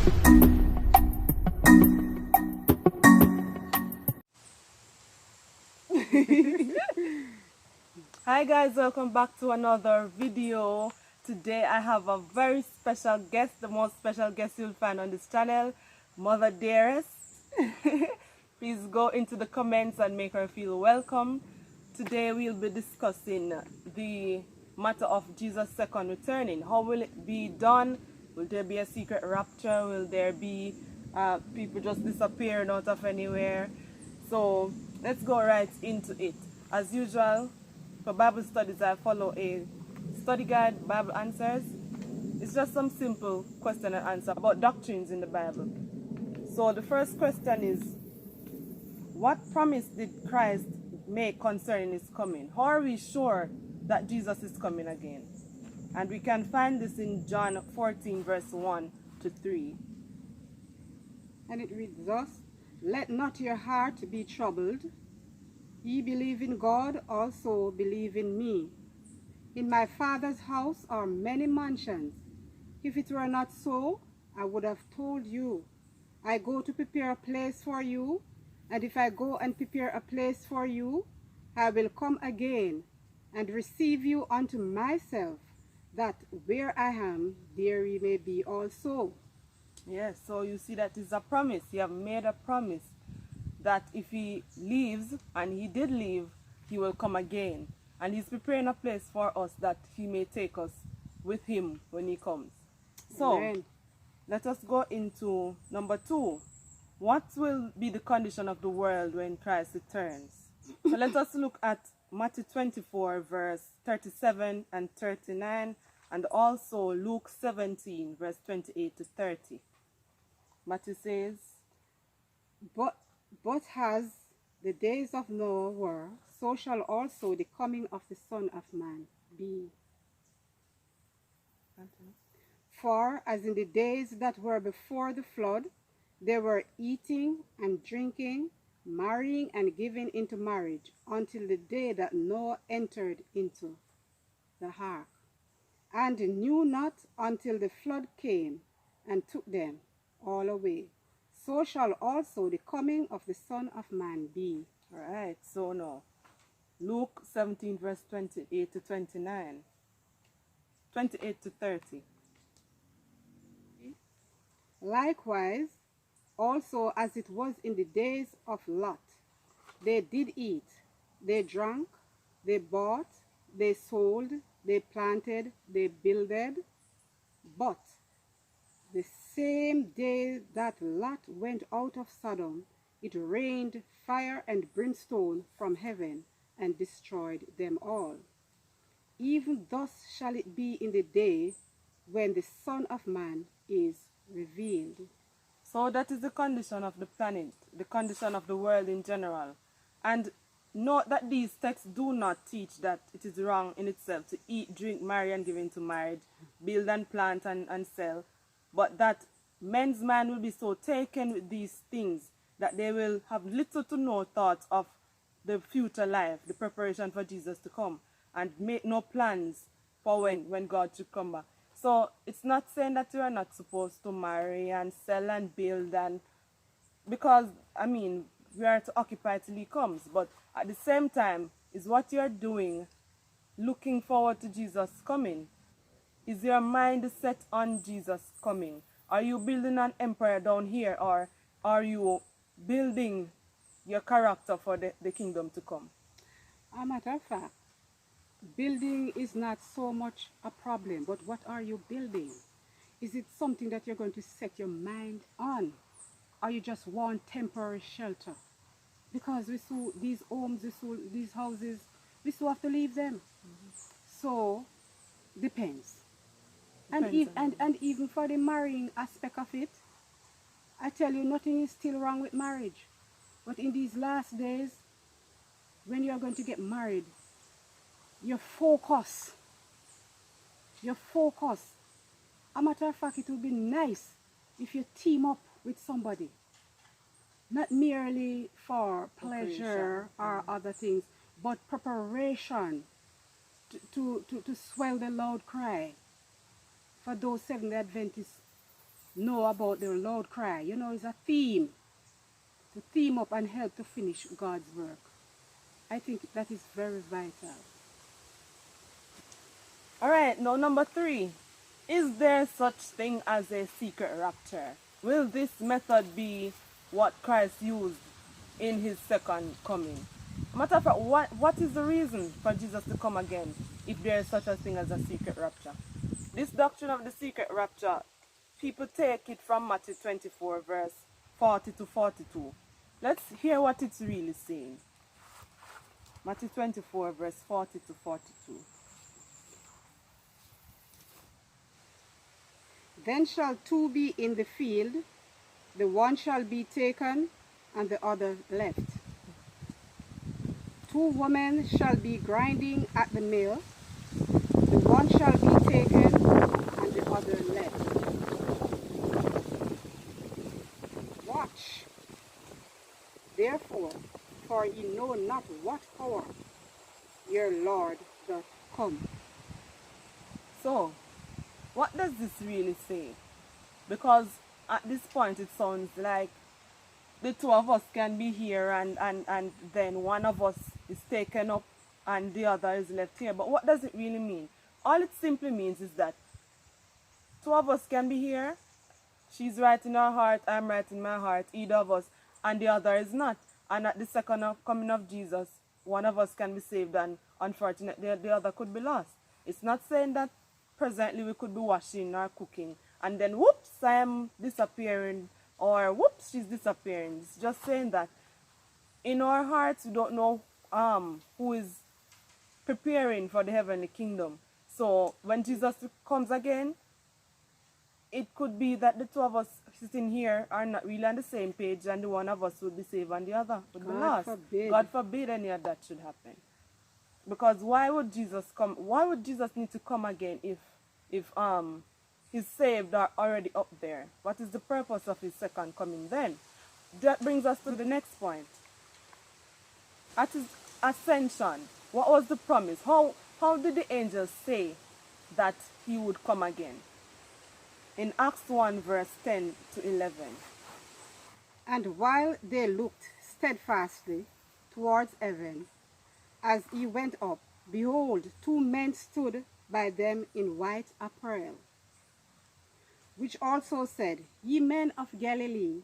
Hi guys, welcome back to another video. Today I have a very special guest, the most special guest you'll find on this channel, Mother Dearest. Please go into the comments and make her feel welcome. Today we'll be discussing the matter of Jesus' second returning. How will it be done? Will there be a secret rapture? Will there be people just disappearing out of anywhere? So let's go right into it. As usual, for Bible studies, I follow a study guide, Bible Answers. It's just some simple question and answer about doctrines in the Bible. So the first question is, what promise did Christ make concerning his coming? How are we sure that Jesus is coming again? And we can find this in John 14 verse 1 to 3. And it reads thus, "Let not your heart be troubled. Ye believe in God, also believe in me. In my Father's house are many mansions. If it were not so, I would have told you. I go to prepare a place for you, and if I go and prepare a place for you, I will come again and receive you unto myself, that where I am, there ye may be also." Yes, so you see that is a promise. He have made a promise that if he leaves, and he did leave, he will come again. And he's preparing a place for us that he may take us with him when he comes. So, Amen. let us go into number 2. What will be the condition of the world when Christ returns? So let us look at Matthew 24 verse 37 and 39, and also Luke 17 verse 28 to 30. Matthew says, But as the days of Noah were, so shall also the coming of the Son of Man be. For as in the days that were before the flood, they were eating and drinking, marrying and giving into marriage, until the day that Noah entered into the ark, and knew not until the flood came and took them all away. So shall also the coming of the Son of Man be. alright, so now, Luke 17 verse 28 to 29, 28 to 30. Likewise, also as it was in the days of Lot, they did eat, they drank, they bought, they sold, they planted, they builded. But the same day that Lot went out of Sodom, it rained fire and brimstone from heaven and destroyed them all. Even thus shall it be in the day when the Son of Man is revealed. So that is the condition of the planet, the condition of the world in general. And note that these texts do not teach that it is wrong in itself to eat, drink, marry and give into marriage, build and plant and sell, but that men's mind will be so taken with these things that they will have little to no thought of the future life, the preparation for Jesus to come, and make no plans for when God should come back. So it's not saying that you are not supposed to marry and sell and build, and because I mean we are to occupy till he comes, but at the same time, is what you are doing looking forward to Jesus coming? Is your mind set on Jesus coming? Are you building an empire down here, or are you building your character for the kingdom to come? A matter of fact, building is not so much a problem, but what are you building? Is it something that you're going to set your mind on? Or you just want temporary shelter? Because we saw these homes, we saw these houses, we still have to leave them. So, depends. And even for the marrying aspect of it, I tell you, nothing is still wrong with marriage. But in these last days, when you're going to get married, your focus. A matter of fact, it would be nice if you team up with somebody. Not merely for pleasure or other things, but preparation to swell the loud cry for those Seventh-day Adventists know about the loud cry. You know, it's a theme to theme up and help to finish God's work. I think that is very vital. All right, now number 3. Is there such thing as a secret rapture? Will this method be what Christ used in his second coming? Matter of fact, what is the reason for Jesus to come again if there is such a thing as a secret rapture? This doctrine of the secret rapture, people take it from Matthew 24, verse 40 to 42. Let's hear what it's really saying. Matthew 24, verse 40 to 42. Then shall two be in the field, the one shall be taken, and the other left. Two women shall be grinding at the mill, the one shall be taken, and the other left. Watch, therefore, for ye know not what hour your Lord doth come. So, what does this really say? Because at this point it sounds like the two of us can be here and then one of us is taken up and the other is left here. But what does it really mean? All it simply means is that two of us can be here. She's right in her heart, I'm right in my heart, either of us, and the other is not. And at the second coming of Jesus, one of us can be saved and unfortunately the other could be lost. It's not saying that presently we could be washing or cooking and then whoops, I am disappearing, or whoops, she's disappearing. It's just saying that in our hearts we don't know who is preparing for the heavenly kingdom. So when Jesus comes again, it could be that the two of us sitting here are not really on the same page and the one of us would be saved and the other would be lost. Forbid. God forbid any of that should happen. Because why would Jesus come? Why would Jesus need to come again if his saved are already up there? What is the purpose of his second coming then? That brings us to the next point. At his ascension, what was the promise? How did the angels say that he would come again? In Acts 1 verse 10 to 11. And while they looked steadfastly towards heaven, as he went up, behold, two men stood by them in white apparel, which also said, Ye men of Galilee,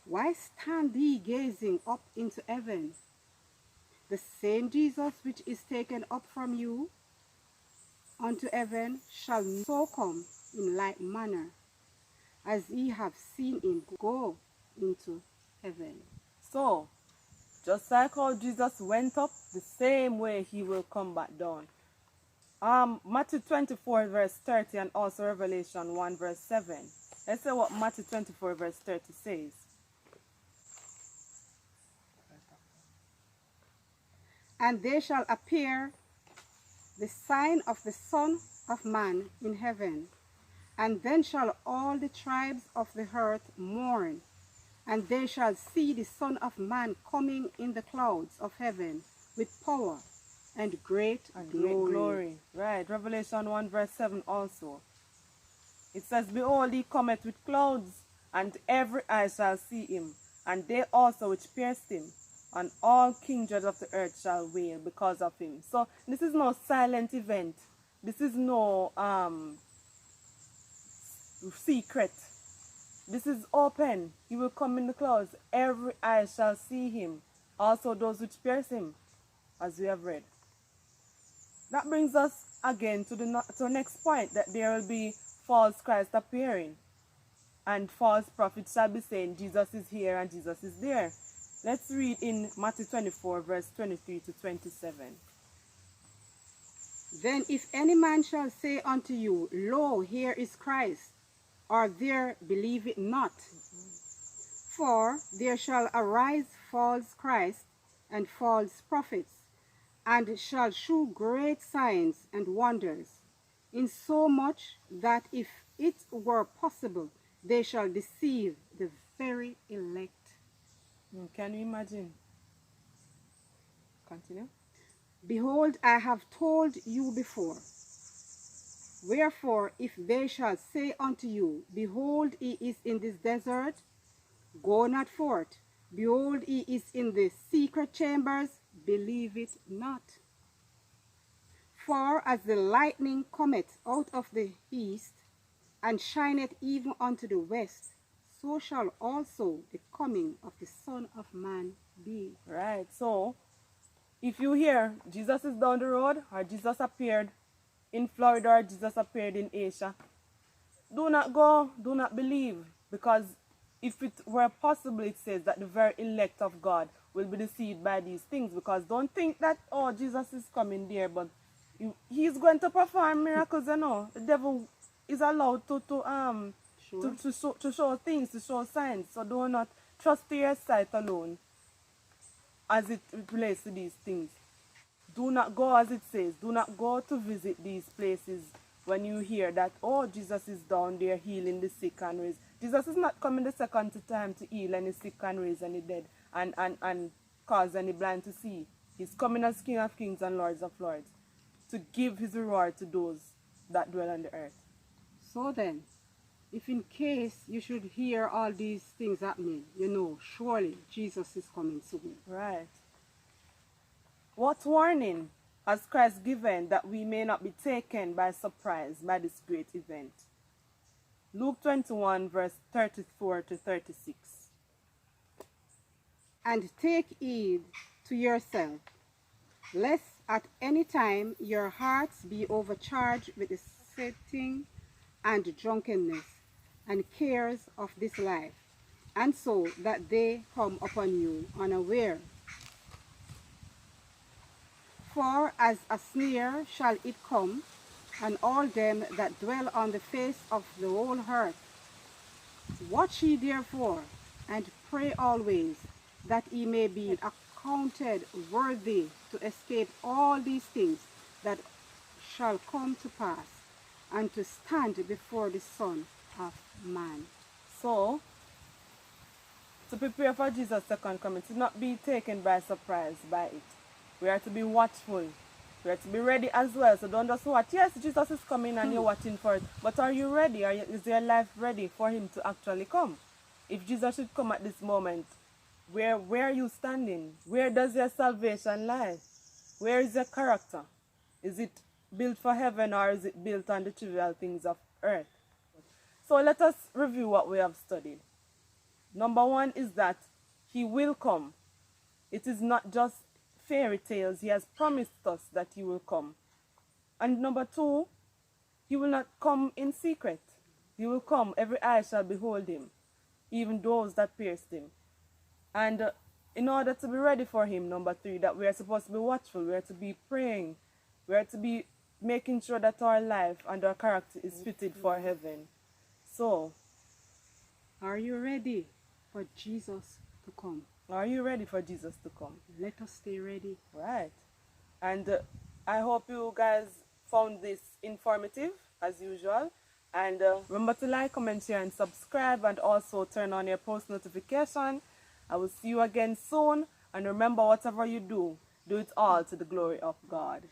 why stand ye gazing up into heaven? The same Jesus which is taken up from you unto heaven shall so come in like manner as ye have seen him go into heaven. So, just like how Jesus went up, the same way he will come back down. Matthew 24 verse 30 and also Revelation 1 verse 7. Let's see what Matthew 24 verse 30 says. And there shall appear the sign of the Son of Man in heaven, and then shall all the tribes of the earth mourn, and they shall see the Son of Man coming in the clouds of heaven with power and great glory. Right, Revelation 1 verse 7 also. It says, Behold, he cometh with clouds, and every eye shall see him, and they also which pierced him, and all kindreds of the earth shall wail because of him. So this is no silent event. This is no secret. This is open. He will come in the clouds. Every eye shall see him. Also those which pierce him, as we have read. That brings us again to the next point, that there will be false Christ appearing. And false prophets shall be saying, Jesus is here and Jesus is there. Let's read in Matthew 24, verse 23 to 27. Then if any man shall say unto you, Lo, here is Christ, or there, believe it not. For there shall arise false Christ and false prophets, and shall shew great signs and wonders, insomuch that if it were possible, they shall deceive the very elect. Can you imagine? Continue. Behold, I have told you before. Wherefore, if they shall say unto you, Behold, he is in this desert, go not forth. Behold, he is in the secret chambers, believe it not. For as the lightning cometh out of the east, and shineth even unto the west, so shall also the coming of the Son of Man be. Right. So, if you hear Jesus is down the road, or Jesus appeared in Florida, or Jesus appeared in Asia, do not go, do not believe, because if it were possible, it says that the very elect of God will be deceived by these things. Because don't think that, oh, Jesus is coming there, but he's going to perform miracles. The devil is allowed to Sure. to show things, to show signs. So do not trust to your sight alone as it relates to these things. Do not go, as it says, do not go to visit these places when you hear that, oh, Jesus is down there healing the sick and raise. Jesus is not coming the second time to heal any sick and raise any dead and cause any blind to see. He's coming as King of Kings and Lords of Lords to give his reward to those that dwell on the earth. So then, if in case you should hear all these things happening, surely Jesus is coming soon. Right. What warning has Christ given that we may not be taken by surprise by this great event? Luke 21, verse 34 to 36. And take heed to yourself, lest at any time your hearts be overcharged with the setting and drunkenness and cares of this life, and so that they come upon you unaware. For as a snare shall it come, and all them that dwell on the face of the whole earth. Watch ye therefore, and pray always, that ye may be accounted worthy to escape all these things that shall come to pass, and to stand before the Son of Man. So, to prepare for Jesus' second coming, to not be taken by surprise by it. We are to be watchful. We are to be ready as well. So don't just watch. Yes, Jesus is coming and you're watching for it. But are you ready? Is your life ready for him to actually come? If Jesus should come at this moment, where are you standing? Where does your salvation lie? Where is your character? Is it built for heaven, or is it built on the trivial things of earth? So let us review what we have studied. Number one is that he will come. It is not just fairy tales. He has promised us that he will come. And number two, he will not come in secret. He will come. Every eye shall behold him, even those that pierced him. And in order to be ready for him, number three, that we are supposed to be watchful. We are to be praying. We are to be making sure that our life and our character is fitted for heaven. So, are you ready for Jesus to come? Are you ready for Jesus to come? Let us stay ready. Right. And I hope you guys found this informative as usual. And remember to like, comment, share, and subscribe, and also turn on your post notification. I will see you again soon. And remember, whatever you do, do it all to the glory of God.